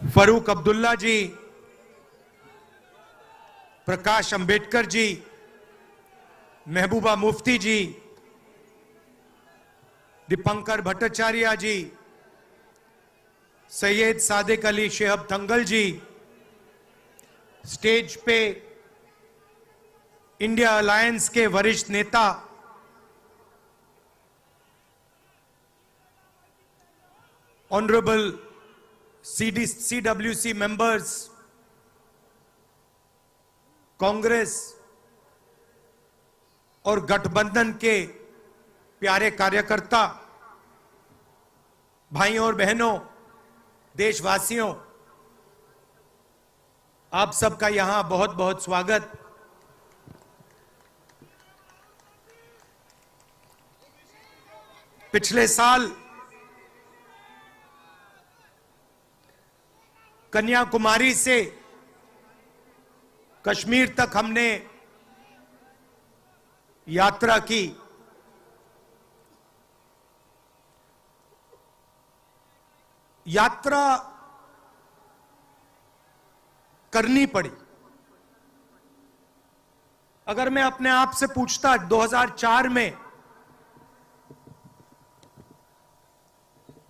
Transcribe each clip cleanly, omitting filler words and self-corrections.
फरूक अब्दुल्ला जी, प्रकाश अंबेडकर जी, महबूबा मुफ्ती जी, दीपंकर भट्टाचार्य जी, सैयद सादिक अली शेहब दंगल जी, stage पे India alliance के वरिष्ठ नेता ऑनरेबल CWC मेंबर्स, कांग्रेस और गठबंधन के प्यारे कार्यकर्ता, भाइयों और बहनों, देशवासियों, आप सबका यहां बहुत बहुत स्वागत। पिछले साल कन्याकुमारी से कश्मीर तक हमने यात्रा की। यात्रा करनी पड़ी। अगर मैं अपने आप से पूछता 2004 में,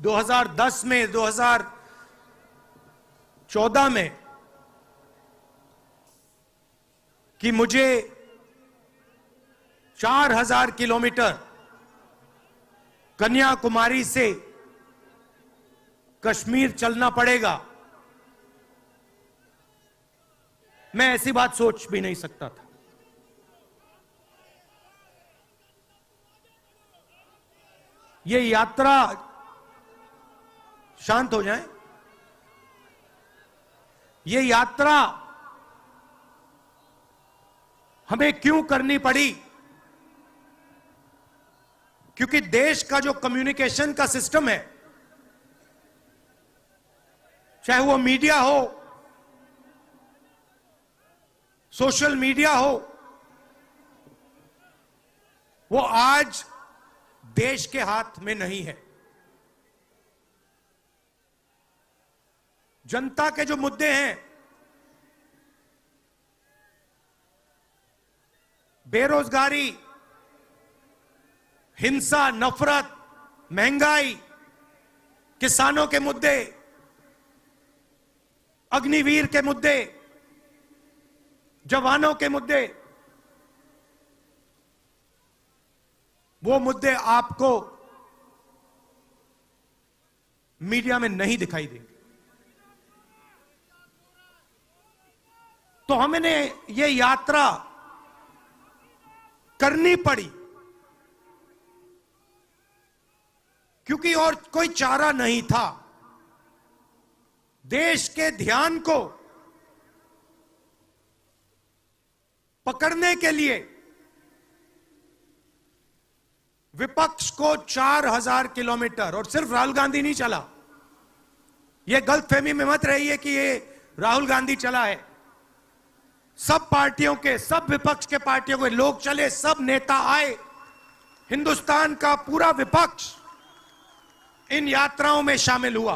2010 में, 2014 में कि मुझे 4000 किलोमीटर कन्याकुमारी से कश्मीर चलना पड़ेगा, मैं ऐसी बात सोच भी नहीं सकता था। ये यात्रा, शांत हो जाएं, ये यात्रा हमें क्यों करनी पड़ी? क्योंकि देश का जो कम्युनिकेशन का सिस्टम है, चाहे वो मीडिया हो, सोशल मीडिया हो, वो आज देश के हाथ में नहीं है। जनता के जो मुद्दे हैं, बेरोजगारी, हिंसा, नफरत, महंगाई, किसानों के मुद्दे, अग्निवीर के मुद्दे, जवानों के मुद्दे, वो मुद्दे आपको मीडिया में नहीं दिखाई देंगे। तो हमने ये यात्रा करनी पड़ी क्योंकि और कोई चारा नहीं था। देश के ध्यान को पकड़ने के लिए विपक्ष को 4000 किलोमीटर, और सिर्फ राहुल गांधी नहीं चला, यह गलतफहमी में मत रहिए कि ये राहुल गांधी चला है। सब पार्टियों के, सब विपक्ष के पार्टियों के लोग चले, सब नेता आए, हिंदुस्तान का पूरा विपक्ष इन यात्राओं में शामिल हुआ।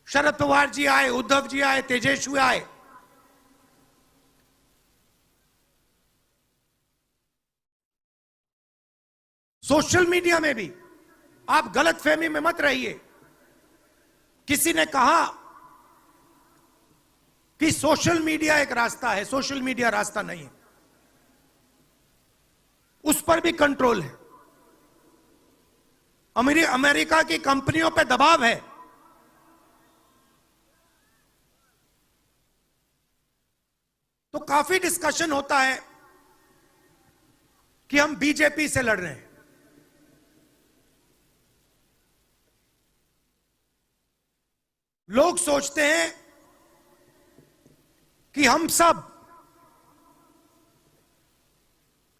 शरद पवार जी आए, उद्धव जी आए, तेजस्वी आए। सोशल मीडिया में भी आप गलतफहमी में मत रहिए। किसी ने कहा कि सोशल मीडिया एक रास्ता है, सोशल मीडिया रास्ता नहीं है। उस पर भी कंट्रोल है। अमेरिका की कंपनियों पे दबाव है। तो काफी डिस्कशन होता है कि हम बीजेपी से लड़ रहे हैं। लोग सोचते हैं कि हम सब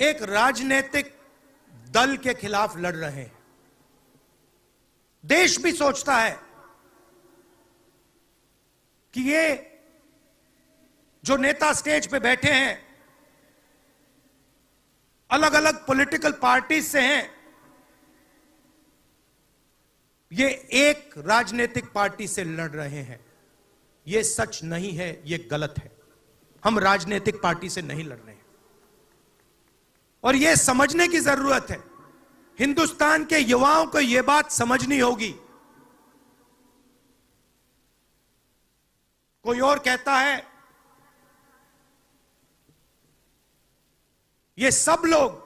एक राजनीतिक दल के खिलाफ लड़ रहे हैं। देश भी सोचता है कि ये जो नेता स्टेज पे बैठे हैं, अलग अलग पॉलिटिकल पार्टीज से हैं, ये एक राजनीतिक पार्टी से लड़ रहे हैं। ये सच नहीं है, ये गलत है। हम राजनीतिक पार्टी से नहीं लड़ रहे हैं और ये समझने की जरूरत है। हिंदुस्तान के युवाओं को यह बात समझनी होगी। कोई और कहता है ये सब लोग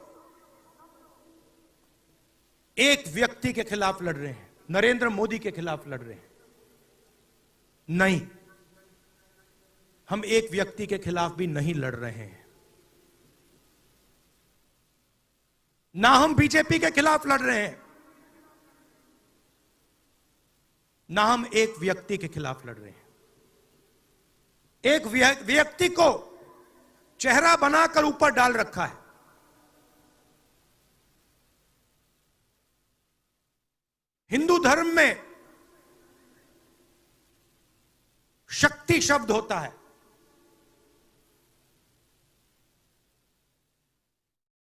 एक व्यक्ति के खिलाफ लड़ रहे हैं, नरेंद्र मोदी के खिलाफ लड़ रहे हैं। नहीं, हम एक व्यक्ति के खिलाफ भी नहीं लड़ रहे हैं। ना हम बीजेपी के खिलाफ लड़ रहे हैं, ना हम एक व्यक्ति के खिलाफ लड़ रहे हैं। एक व्यक्ति को चेहरा बनाकर ऊपर डाल रखा है। हिंदू धर्म में शक्ति शब्द होता है।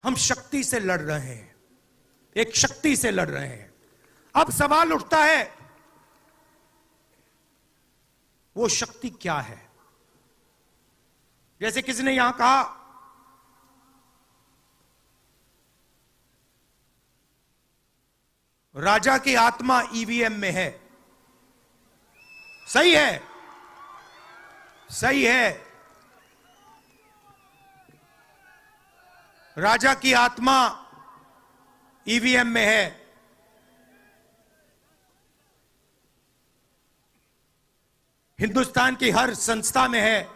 हम शक्ति से लड़ रहे हैं, एक शक्ति से लड़ रहे हैं। अब सवाल उठता है वो शक्ति क्या है? जैसे किसी ने यहां कहा राजा की आत्मा ईवीएम में है। सही है, सही है। राजा की आत्मा ईवीएम में है। हिंदुस्तान की हर संस्था में है,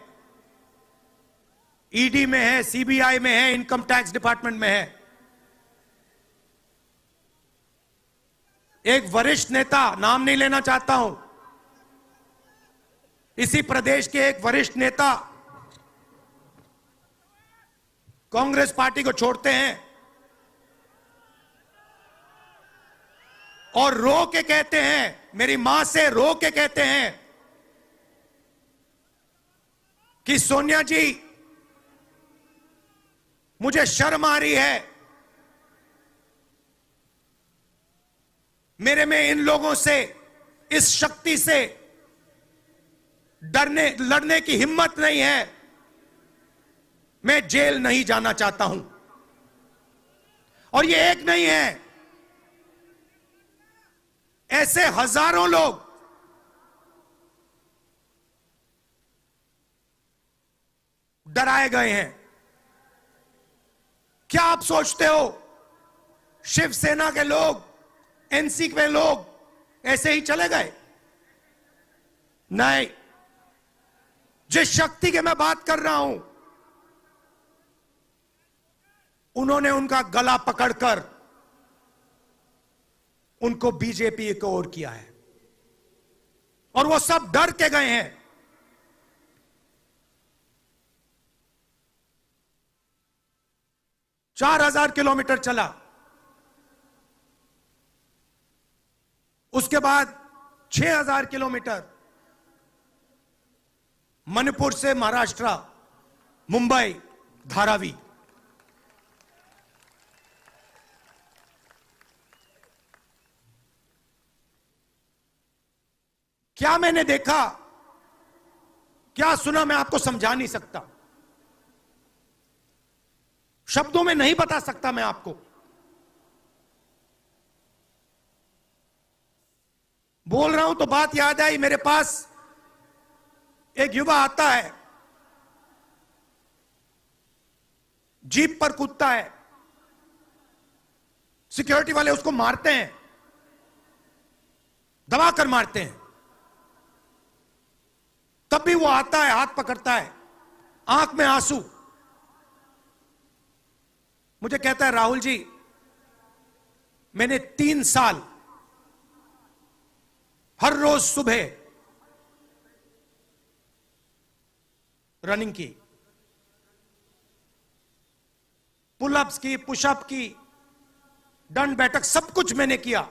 ईडी में है, सीबीआई में है, इनकम टैक्स डिपार्टमेंट में है। एक वरिष्ठ नेता, नाम नहीं लेना चाहता हूं, इसी प्रदेश के एक वरिष्ठ नेता कांग्रेस पार्टी को छोड़ते हैं और रो के कहते हैं, मेरी मां से रो के कहते हैं कि सोनिया जी मुझे शर्म आ रही है, मेरे में इन लोगों से, इस शक्ति से लड़ने की हिम्मत नहीं है, मैं जेल नहीं जाना चाहता हूं। और ये एक नहीं है, ऐसे हजारों लोग डराए गए हैं। क्या आप सोचते हो शिवसेना के लोग, एनसी के लोग ऐसे ही चले गए? नहीं, जिस शक्ति की मैं बात कर रहा हूं, उन्होंने उनका गला पकड़कर उनको बीजेपी की ओर किया है और वो सब डर के गए हैं। चार 4,000 किलोमीटर चला, उसके बाद 6,000 किलोमीटर मणिपुर से महाराष्ट्र, मुंबई, धारावी। क्या मैंने देखा, क्या सुना, मैं आपको समझा नहीं सकता, शब्दों में नहीं बता सकता मैं आपको। बोल रहा हूं तो बात याद आई, मेरे पास एक युवा आता है, जीप पर कूदता है, सिक्योरिटी वाले उसको मारते हैं, दबाकर मारते हैं, तब भी वो आता है, हाथ पकड़ता है, आंख में आंसू, मुझे कहता है राहुल जी मैंने 3 साल हर रोज सुबह रनिंग की, पुलअप्स की, पुशअप की, दंड बैठक, सब कुछ मैंने किया।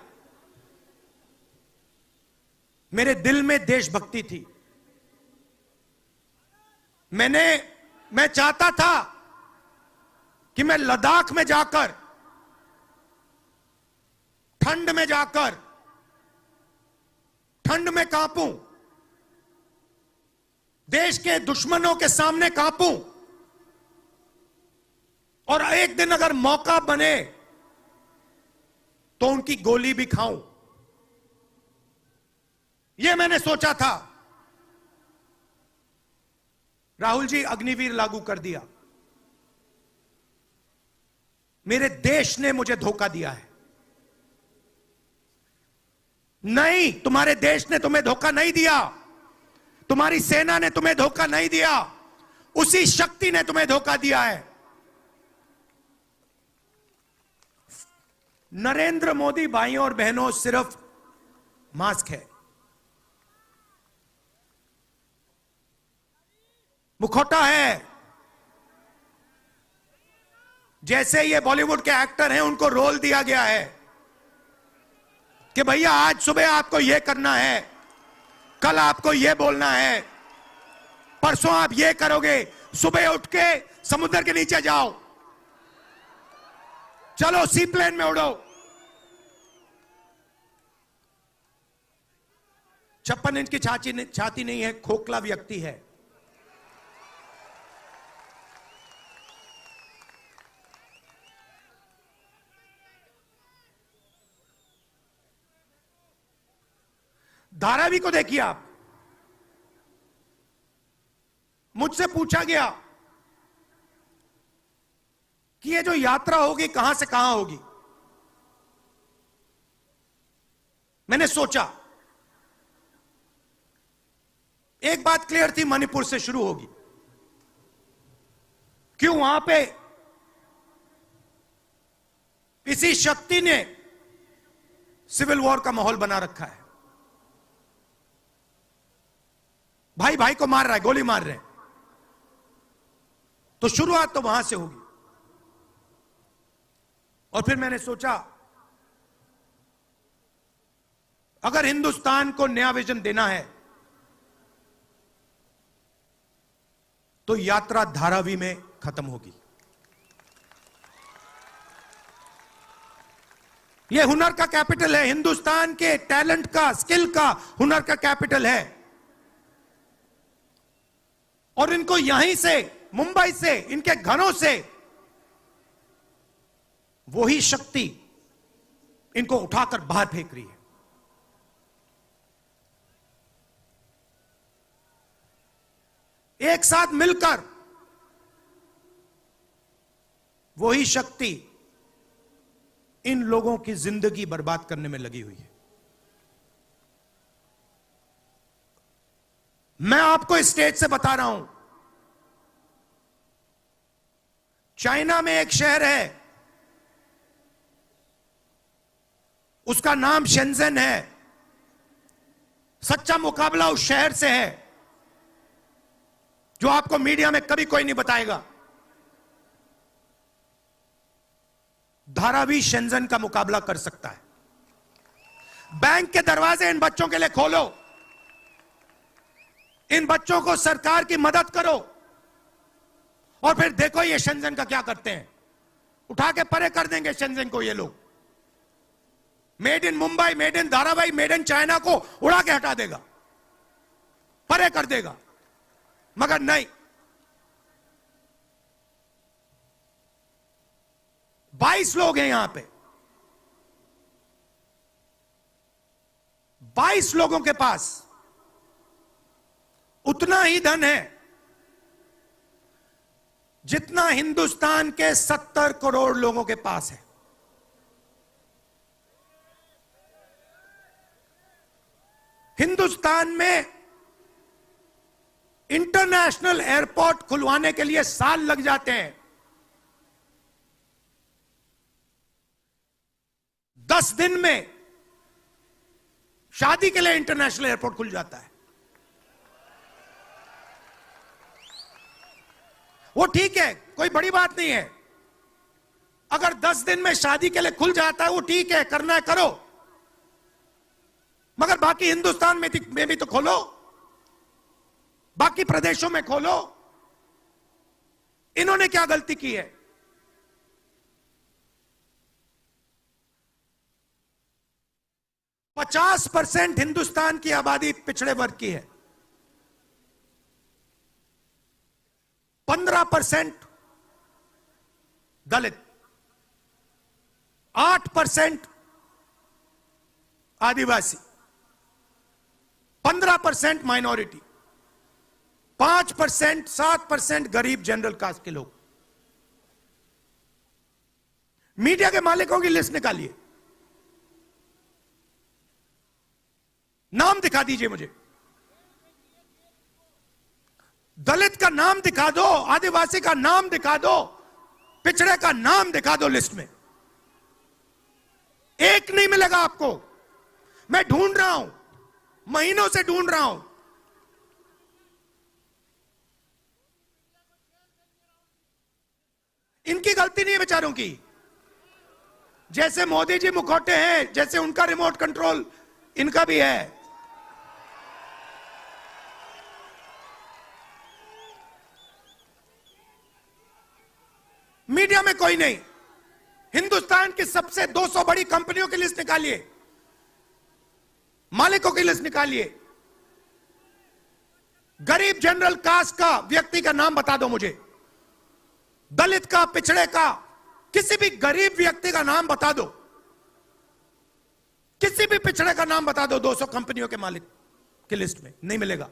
मेरे दिल में देशभक्ति थी। मैं चाहता था कि मैं लद्दाख में जाकर, ठंड में जाकर ठंड में कांपूं, देश के दुश्मनों के सामने कांपूं, और एक दिन अगर मौका बने तो उनकी गोली भी खाऊं। यह मैंने सोचा था। राहुल जी, अग्निवीर लागू कर दिया। मेरे देश ने मुझे धोखा दिया है। नहीं, तुम्हारे देश ने तुम्हें धोखा नहीं दिया, तुम्हारी सेना ने तुम्हें धोखा नहीं दिया, उसी शक्ति ने तुम्हें धोखा दिया है। नरेंद्र मोदी भाइयों और बहनों सिर्फ मास्क है, मुखौटा है। जैसे ये बॉलीवुड के एक्टर हैं, उनको रोल दिया गया है कि भैया आज सुबह आपको यह करना है, कल आपको यह बोलना है, परसों आप यह करोगे, सुबह उठ के समुद्र के नीचे जाओ, चलो सी प्लेन में उड़ो। 56 इंच की छाती नहीं है, खोखला व्यक्ति है। धारावी को देखिए आप। मुझसे पूछा गया कि ये जो यात्रा होगी कहां से कहां होगी। मैंने सोचा, एक बात क्लियर थी, मणिपुर से शुरू होगी। क्यों? वहां पे इसी शक्ति ने सिविल वॉर का माहौल बना रखा है। भाई भाई को मार रहा है, गोली मार रहे हैं, तो शुरुआत तो वहां से होगी। और फिर मैंने सोचा, अगर हिंदुस्तान को नया विजन देना है तो यात्रा धारावी में खत्म होगी। यह हुनर का कैपिटल है, हिंदुस्तान के टैलेंट का, स्किल का, हुनर का कैपिटल है। और इनको यहीं से, मुंबई से, इनके घरों से वही शक्ति इनको उठाकर बाहर फेंक रही है। एक साथ मिलकर वही शक्ति इन लोगों की जिंदगी बर्बाद करने में लगी हुई है। मैं आपको इस स्टेज से बता रहा हूं, चाइना में एक शहर है, उसका नाम शेंजन है। सच्चा मुकाबला उस शहर से है जो आपको मीडिया में कभी कोई नहीं बताएगा। धारावी शेंजन का मुकाबला कर सकता है। बैंक के दरवाजे इन बच्चों के लिए खोलो, इन बच्चों को सरकार की मदद करो, और फिर देखो ये शेंजन का क्या करते हैं। उठा के परे कर देंगे शेंजन को ये लोग। Made in Mumbai, made in Dharavi, made in China को उड़ा के हटा देगा, परे कर देगा। मगर नहीं, 22 लोग हैं यहां पे, 22 लोगों के पास उतना ही धन है जितना हिंदुस्तान के 70 करोड़ लोगों के पास है। हिंदुस्तान में इंटरनेशनल एयरपोर्ट खुलवाने के लिए साल लग जाते हैं। 10 दिन में शादी के लिए इंटरनेशनल एयरपोर्ट खुल जाता है। वो ठीक है, कोई बड़ी बात नहीं है। अगर 10 दिन में शादी के लिए खुल जाता है, वो ठीक है, करना है करो। मगर बाकी हिंदुस्तान में भी तो खोलो, बाकी प्रदेशों में खोलो। इन्होंने क्या गलती की है? 50% हिंदुस्तान की आबादी पिछड़े वर्ग की है, 15% दलित, 8% आदिवासी, 15% माइनॉरिटी, 5%, 7% गरीब जनरल कास्ट के लोग। मीडिया के मालिकों की लिस्ट निकालिए, नाम दिखा दीजिए मुझे। दलित का नाम दिखा दो, आदिवासी का नाम दिखा दो, पिछड़े का नाम दिखा दो लिस्ट में। एक नहीं मिलेगा आपको। मैं ढूंढ रहा हूं, महीनों से ढूंढ रहा हूं। इनकी गलती नहीं है बेचारों की। जैसे मोदी जी मुखौटे हैं, जैसे उनका रिमोट कंट्रोल इनका भी है। मीडिया में कोई नहीं। हिंदुस्तान की सबसे 200 बड़ी कंपनियों की लिस्ट निकालिए, मालिकों की लिस्ट निकालिए। गरीब जनरल कास्ट का व्यक्ति का नाम बता दो मुझे, दलित का, पिछड़े का, किसी भी गरीब व्यक्ति का नाम बता दो, किसी भी पिछड़े का नाम बता दो 200 कंपनियों के मालिक की लिस्ट में। नहीं मिलेगा।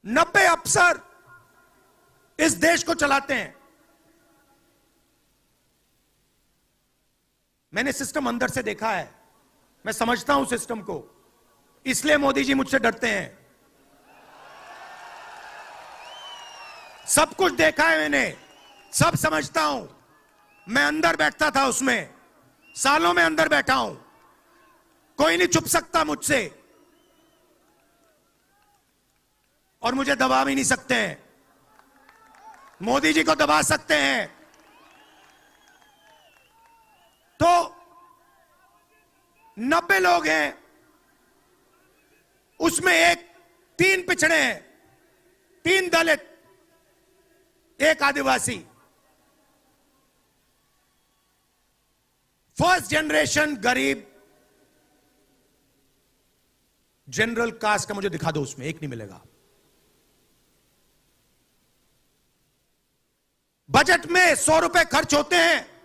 90 अफसर इस देश को चलाते हैं। मैंने सिस्टम अंदर से देखा है, मैं समझता हूं सिस्टम को, इसलिए मोदी जी मुझसे डरते हैं। सब कुछ देखा है मैंने, सब समझता हूं। मैं अंदर बैठता था उसमें, सालों में अंदर बैठा हूं। कोई नहीं छुप सकता मुझसे, और मुझे दबा भी नहीं सकते हैं। मोदी जी को दबा सकते हैं तो 90 लोग हैं, उसमें 3 पिछड़े हैं, 3 दलित, 1 आदिवासी। फर्स्ट जनरेशन गरीब जनरल कास्ट का मुझे दिखा दो, उसमें 1 नहीं मिलेगा। बजट में 100 रुपए खर्च होते हैं,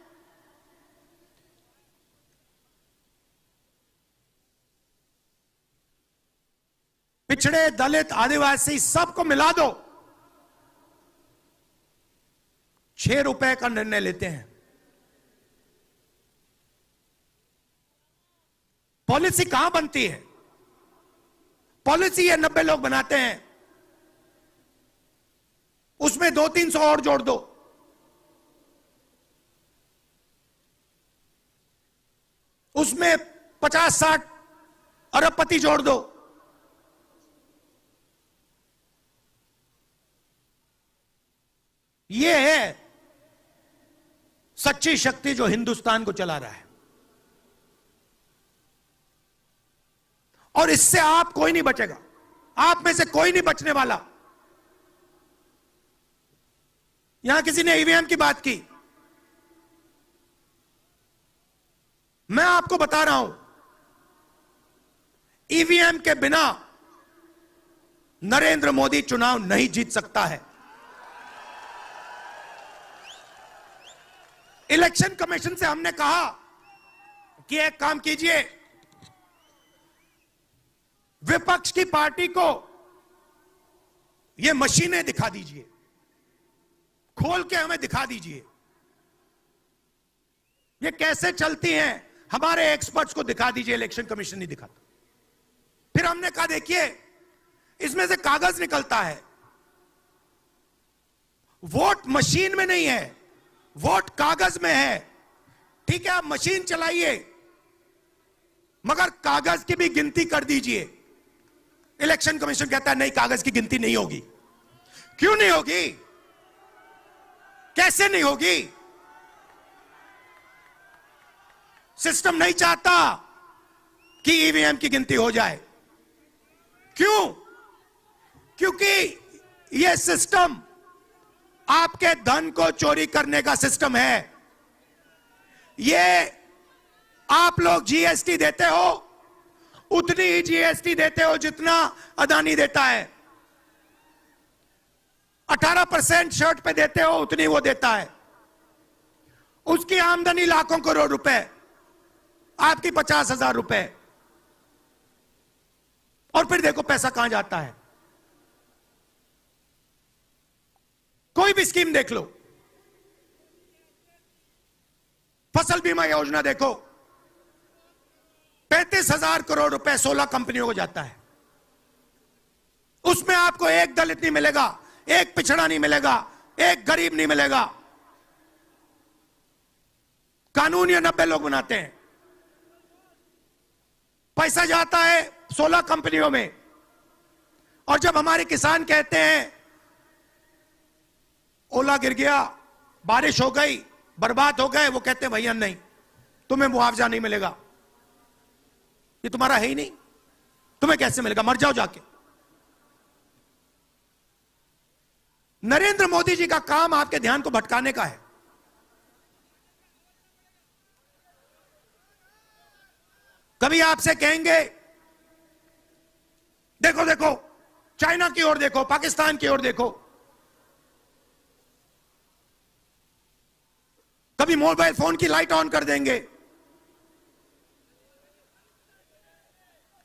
पिछड़े, दलित, आदिवासी सबको मिला दो, 6 रुपए का निर्णय लेते हैं। पॉलिसी कहां बनती है? पॉलिसी ये 90 लोग बनाते हैं, उसमें 200-300 और जोड़ दो। उसमें 50-60 अरबपति जोड़ दो। यह है सच्ची शक्ति जो हिंदुस्तान को चला रहा है, और इससे आप कोई नहीं बचेगा। आप में से कोई नहीं बचने वाला। यहां किसी ने ईवीएम की बात की, मैं आपको बता रहा हूं, ईवीएम के बिना नरेंद्र मोदी चुनाव नहीं जीत सकता है। इलेक्शन कमीशन से हमने कहा कि एक काम कीजिए, विपक्ष की पार्टी को ये मशीनें दिखा दीजिए, खोल के हमें दिखा दीजिए ये कैसे चलती हैं, हमारे एक्सपर्ट्स को दिखा दीजिए। इलेक्शन कमीशन नहीं दिखाता। फिर हमने कहा देखिए, इसमें से कागज निकलता है, वोट मशीन में नहीं है, वोट कागज में है। ठीक है, आप मशीन चलाइए, मगर कागज की भी गिनती कर दीजिए। इलेक्शन कमीशन कहता है नहीं, कागज की गिनती नहीं होगी। क्यों नहीं होगी? कैसे नहीं होगी? सिस्टम नहीं चाहता कि ईवीएम की गिनती हो जाए। क्यों? क्योंकि यह सिस्टम आपके धन को चोरी करने का सिस्टम है। यह आप लोग जीएसटी देते हो, उतनी ही जीएसटी देते हो जितना अदानी देता है। 18% शर्ट पे देते हो, उतनी वो देता है। उसकी आमदनी लाखों करोड़ रुपए, आपकी 50,000 रुपए। और फिर देखो पैसा कहां जाता है। कोई भी स्कीम देख लो, फसल बीमा योजना देखो, 35,000 करोड़ रुपए 16 कंपनियों को जाता है। उसमें आपको एक दलित नहीं मिलेगा, एक पिछड़ा नहीं मिलेगा, एक गरीब नहीं मिलेगा। कानून ये 90 लोग बनाते हैं। पैसा जाता है 16 कंपनियों में। और जब हमारे किसान कहते हैं ओला गिर गया, बारिश हो गई, बर्बाद हो गए, वो कहते हैं भैया नहीं, तुम्हें मुआवजा नहीं मिलेगा, ये तुम्हारा है ही नहीं, तुम्हें कैसे मिलेगा, मर जाओ जाके। नरेंद्र मोदी जी का काम आपके ध्यान को भटकाने का है। कभी आपसे कहेंगे देखो देखो चाइना की ओर देखो, पाकिस्तान की ओर देखो। कभी मोबाइल फोन की लाइट ऑन कर देंगे,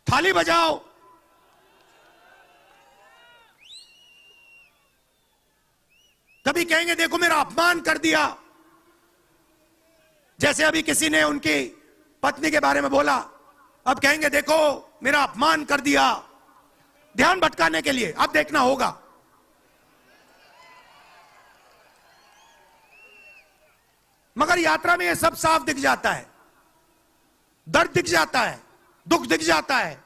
थाली बजाओ। कभी कहेंगे देखो मेरा अपमान कर दिया, जैसे अभी किसी ने उनकी पत्नी के बारे में बोला, अब कहेंगे देखो मेरा अपमान कर दिया, ध्यान भटकाने के लिए। अब देखना होगा। मगर यात्रा में यह सब साफ दिख जाता है, दर्द दिख जाता है, दुख दिख जाता है।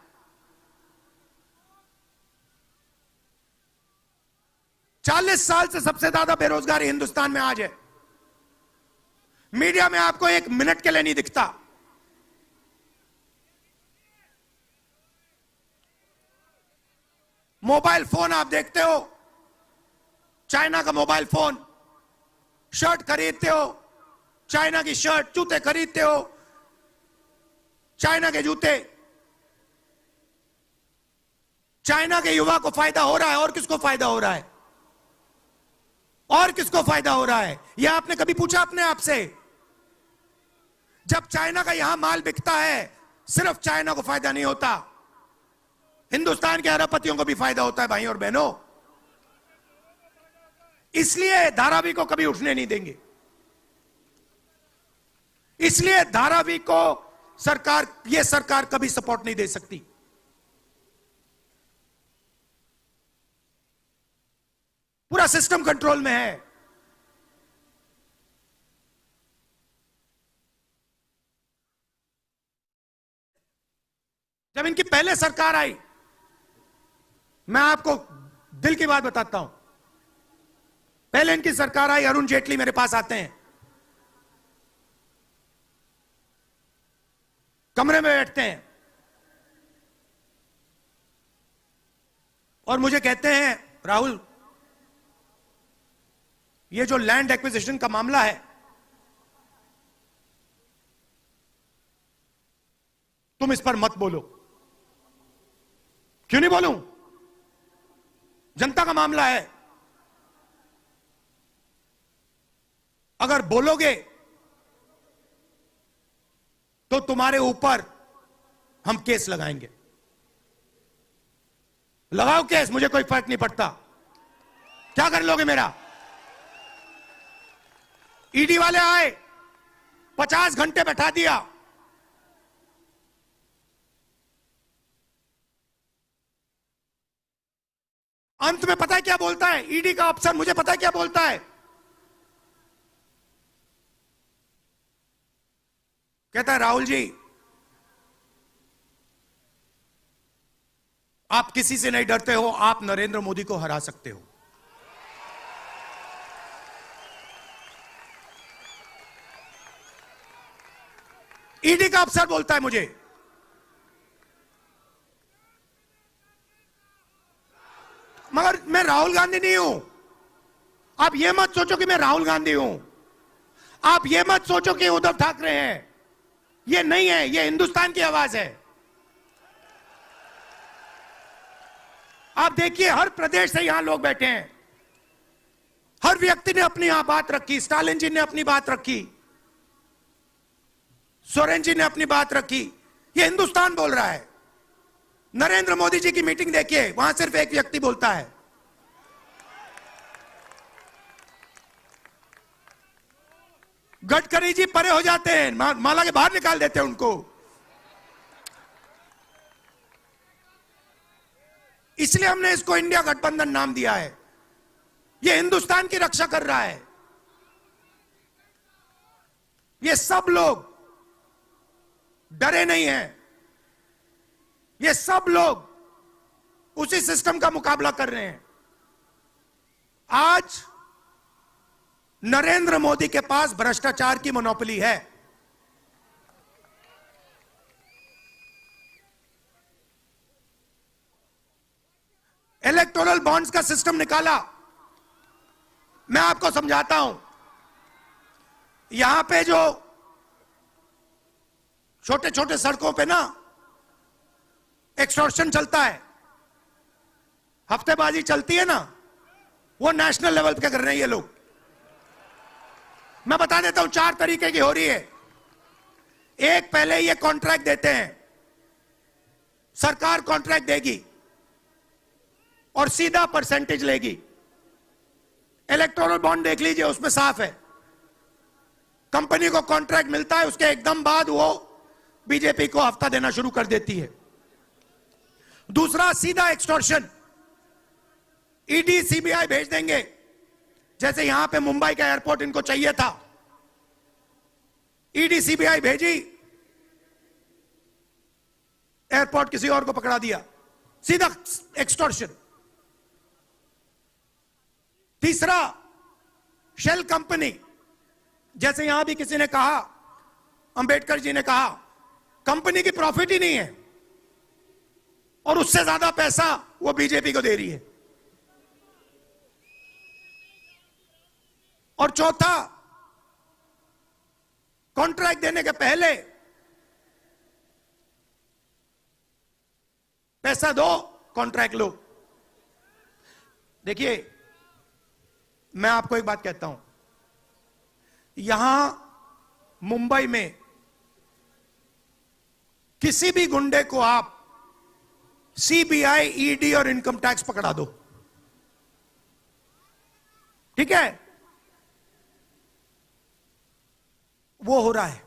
चालीस साल से सबसे ज्यादा बेरोजगारी हिंदुस्तान में आज है। मीडिया में आपको एक मिनट के लिए नहीं दिखता। मोबाइल फोन आप देखते हो, चाइना का मोबाइल फोन, शर्ट खरीदते हो, चाइना की शर्ट, जूते खरीदते हो, चाइना के जूते। चाइना के युवा को फायदा हो रहा है, और किसको फायदा हो रहा है? और किसको फायदा हो रहा है? यह आपने कभी पूछा अपने आप से? जब चाइना का यहां माल बिकता है, सिर्फ चाइना को फायदा नहीं होता, हिंदुस्तान के अरबपतियों को भी फायदा होता है भाई और बहनों। इसलिए धारावी को कभी उठने नहीं देंगे। इसलिए धारावी को यह सरकार कभी सपोर्ट नहीं दे सकती। पूरा सिस्टम कंट्रोल में है। जब इनकी पहले सरकार आई, मैं आपको दिल की बात बताता हूं, पहले इनकी सरकार आई, अरुण जेटली मेरे पास आते हैं, कमरे में बैठते हैं और मुझे कहते हैं राहुल, ये जो लैंड एक्विजिशन का मामला है, तुम इस पर मत बोलो। क्यों नहीं बोलूं? जनता का मामला है। अगर बोलोगे तो तुम्हारे ऊपर हम केस लगाएंगे। लगाओ केस, मुझे कोई फर्क नहीं पड़ता। क्या कर लोगे मेरा? ईडी वाले आए, 50 घंटे बैठा दिया। अंत में पता है क्या बोलता है ईडी का अफसर? मुझे पता है क्या बोलता है? कहता है राहुल जी, आप किसी से नहीं डरते हो, आप नरेंद्र मोदी को हरा सकते हो। ईडी का अफसर बोलता है मुझे। मगर मैं राहुल गांधी नहीं हूं। आप ये मत सोचो कि मैं राहुल गांधी हूं। आप ये मत सोचो कि उद्धव ठाकरे हैं। ये नहीं है, ये हिंदुस्तान की आवाज है। आप देखिए, हर प्रदेश से यहां लोग बैठे हैं, हर व्यक्ति ने अपनी यहां बात रखी। स्टालिन जी ने अपनी बात रखी, सोरेन जी ने अपनी बात रखी। ये हिंदुस्तान बोल रहा है। नरेंद्र मोदी जी की मीटिंग देखिए, वहां सिर्फ एक व्यक्ति बोलता है। गडकरी जी परे हो जाते हैं, माला के बाहर निकाल देते हैं उनको। इसलिए हमने इसको इंडिया गठबंधन नाम दिया है। ये हिंदुस्तान की रक्षा कर रहा है। ये सब लोग डरे नहीं हैं, ये सब लोग उसी सिस्टम का मुकाबला कर रहे हैं। आज नरेंद्र मोदी के पास भ्रष्टाचार की मोनोपोली है। इलेक्टोरल बॉन्ड्स का सिस्टम निकाला। मैं आपको समझाता हूं। यहां पे जो छोटे छोटे सड़कों पे ना एक्सटॉर्शन चलता है, हफ्तेबाजी चलती है ना, वो नेशनल लेवल पे कर रहे हैं ये लोग। मैं बता देता हूं, 4 तरीके की हो रही है। एक, पहले ये कॉन्ट्रैक्ट देते हैं, सरकार कॉन्ट्रैक्ट देगी और सीधा परसेंटेज लेगी। इलेक्टोरल बॉन्ड देख लीजिए, उसमें साफ है। कंपनी को कॉन्ट्रैक्ट मिलता है, उसके एकदम बाद वो बीजेपी को हफ्ता देना शुरू कर देती है। दूसरा, सीधा एक्सटॉर्शन। ईडी सीबीआई भेज देंगे। जैसे यहां पे मुंबई का एयरपोर्ट इनको चाहिए था, ईडी सीबीआई भेजी, एयरपोर्ट किसी और को पकड़ा दिया, सीधा एक्सटॉर्शन। तीसरा, शेल कंपनी। जैसे यहां भी किसी ने कहा, अंबेडकर जी ने कहा, कंपनी की प्रॉफिट ही नहीं है और उससे ज्यादा पैसा वो बीजेपी को दे रही है। और चौथा, कॉन्ट्रैक्ट देने के पहले पैसा दो, कॉन्ट्रैक्ट लो। देखिए, मैं आपको एक बात कहता हूं, यहां मुंबई में किसी भी गुंडे को आप सीबीआई, ईडी और इनकम टैक्स पकड़ा दो, ठीक है, वो हो रहा है,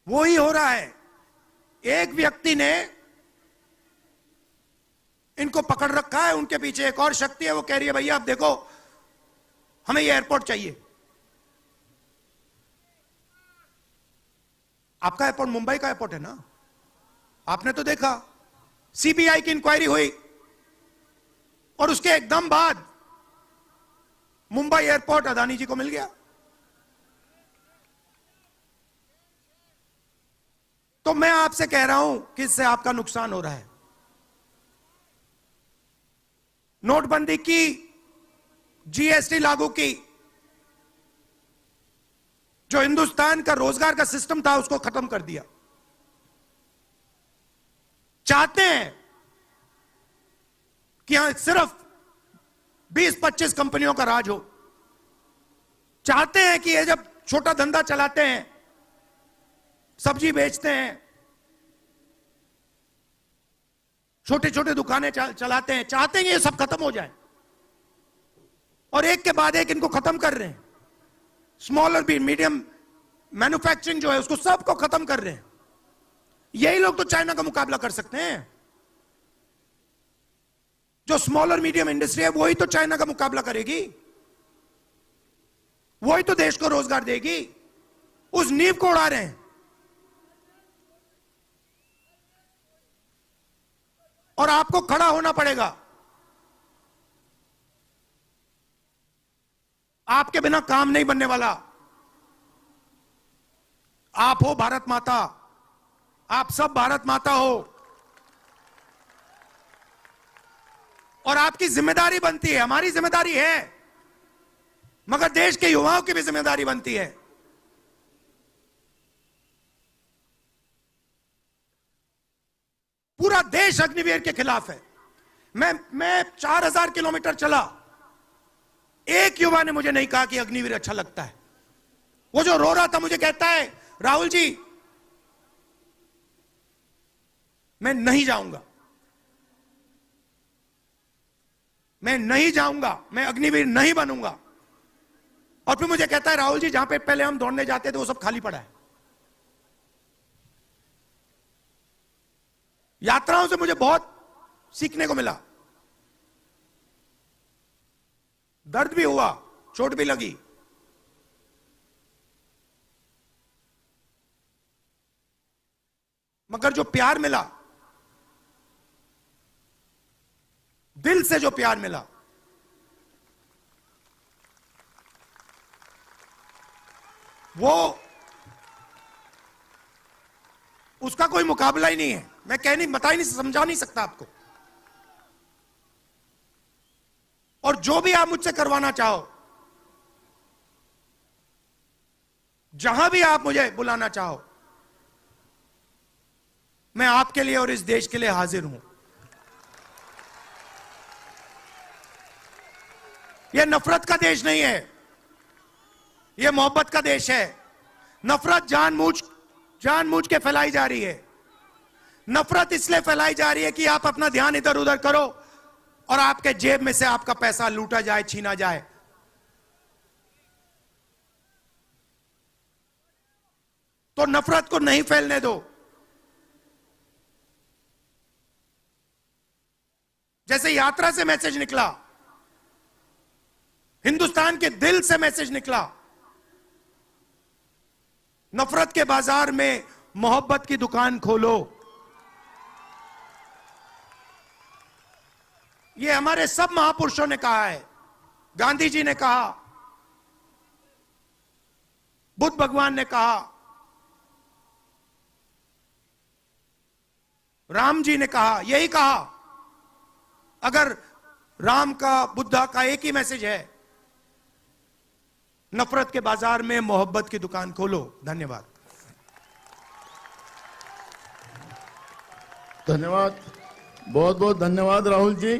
वो ही हो रहा है। एक व्यक्ति ने इनको पकड़ रखा है, उनके पीछे एक और शक्ति है, वो कह रही है भैया आप देखो, हमें ये एयरपोर्ट चाहिए। आपका एयरपोर्ट मुंबई का एयरपोर्ट है ना, आपने तो देखा, सीबीआई की इंक्वायरी हुई और उसके एकदम बाद मुंबई एयरपोर्ट अदानी जी को मिल गया। तो मैं आपसे कह रहा हूं कि इससे आपका नुकसान हो रहा है। नोटबंदी की, जीएसटी लागू की, जो हिंदुस्तान का रोजगार का सिस्टम था उसको खत्म कर दिया। चाहते हैं कि यहां सिर्फ 20-25 कंपनियों का राज हो। चाहते हैं कि ये जब छोटा धंधा चलाते हैं, सब्जी बेचते हैं, छोटे छोटे दुकानें चलाते हैं, चाहते हैं कि ये सब खत्म हो जाए और एक के बाद एक इनको खत्म कर रहे हैं। स्मॉल और मीडियम मैन्युफैक्चरिंग जो है उसको सबको खत्म कर रहे हैं। यही लोग तो चाइना का मुकाबला कर सकते हैं। जो स्मॉल और मीडियम इंडस्ट्री है वही तो चाइना का मुकाबला करेगी, वही तो देश को रोजगार देगी। उस नींव को उड़ा रहे हैं। और आपको खड़ा होना पड़ेगा। आपके बिना काम नहीं बनने वाला। आप हो भारत माता, आप सब भारत माता हो और आपकी जिम्मेदारी बनती है, हमारी जिम्मेदारी है मगर देश के युवाओं की भी जिम्मेदारी बनती है। पूरा देश अग्निवीर के खिलाफ है। मैं 4000 किलोमीटर चला, एक युवा ने मुझे नहीं कहा कि अग्निवीर अच्छा लगता है। वो जो रो रहा था मुझे कहता है, राहुल जी मैं नहीं जाऊंगा, मैं नहीं जाऊंगा, मैं अग्निवीर नहीं बनूंगा। और फिर मुझे कहता है, राहुल जी जहां पे पहले हम दौड़ने जाते थे वो सब खाली पड़ा है। यात्राओं से मुझे बहुत सीखने को मिला, दर्द भी हुआ, चोट भी लगी, मगर जो प्यार मिला, दिल से जो प्यार मिला, वो उसका कोई मुकाबला ही नहीं है। मैं बता ही नहीं, समझा नहीं सकता आपको। और जो भी आप मुझसे करवाना चाहो, जहां भी आप मुझे बुलाना चाहो, मैं आपके लिए और इस देश के लिए हाजिर हूं। यह नफरत का देश नहीं है, यह मोहब्बत का देश है। नफरत जानबूझ के फैलाई जा रही है। नफरत इसलिए फैलाई जा रही है कि आप अपना ध्यान इधर उधर करो और आपके जेब में से आपका पैसा लूटा जाए, छीना जाए। तो नफरत को नहीं फैलने दो। जैसे यात्रा से मैसेज निकला, हिंदुस्तान के दिल से मैसेज निकला, नफरत के बाजार में मोहब्बत की दुकान खोलो। यह हमारे सब महापुरुषों ने कहा है। गांधी जी ने कहा, बुद्ध भगवान ने कहा, राम जी ने कहा, यही कहा। अगर राम का, बुद्धा का एक ही मैसेज है, नफरत के बाजार में मोहब्बत की दुकान खोलो। धन्यवाद। धन्यवाद, बहुत बहुत धन्यवाद राहुल जी।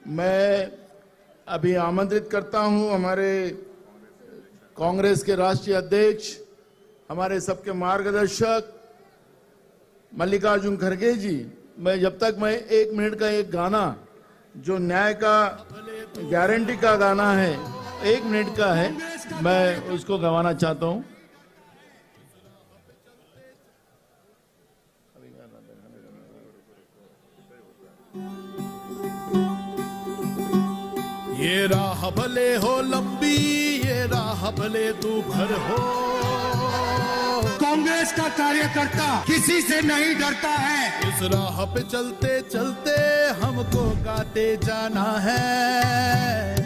मैं अभी आमंत्रित करता हूं हमारे कांग्रेस के राष्ट्रीय अध्यक्ष, हमारे सबके मार्गदर्शक मल्लिकार्जुन खड़गे जी। मैं जब तक मैं 1 मिनट का एक गाना जो न्याय का गारंटी का गाना है, 1 मिनट का है, मैं उसको गवाना चाहता हूं। ये राह भले हो लंबी, ये राह भले तू भर हो। कांग्रेस का कार्यकर्ता किसी से नहीं डरता है। इस राह पे चलते चलते हमको गाते जाना है।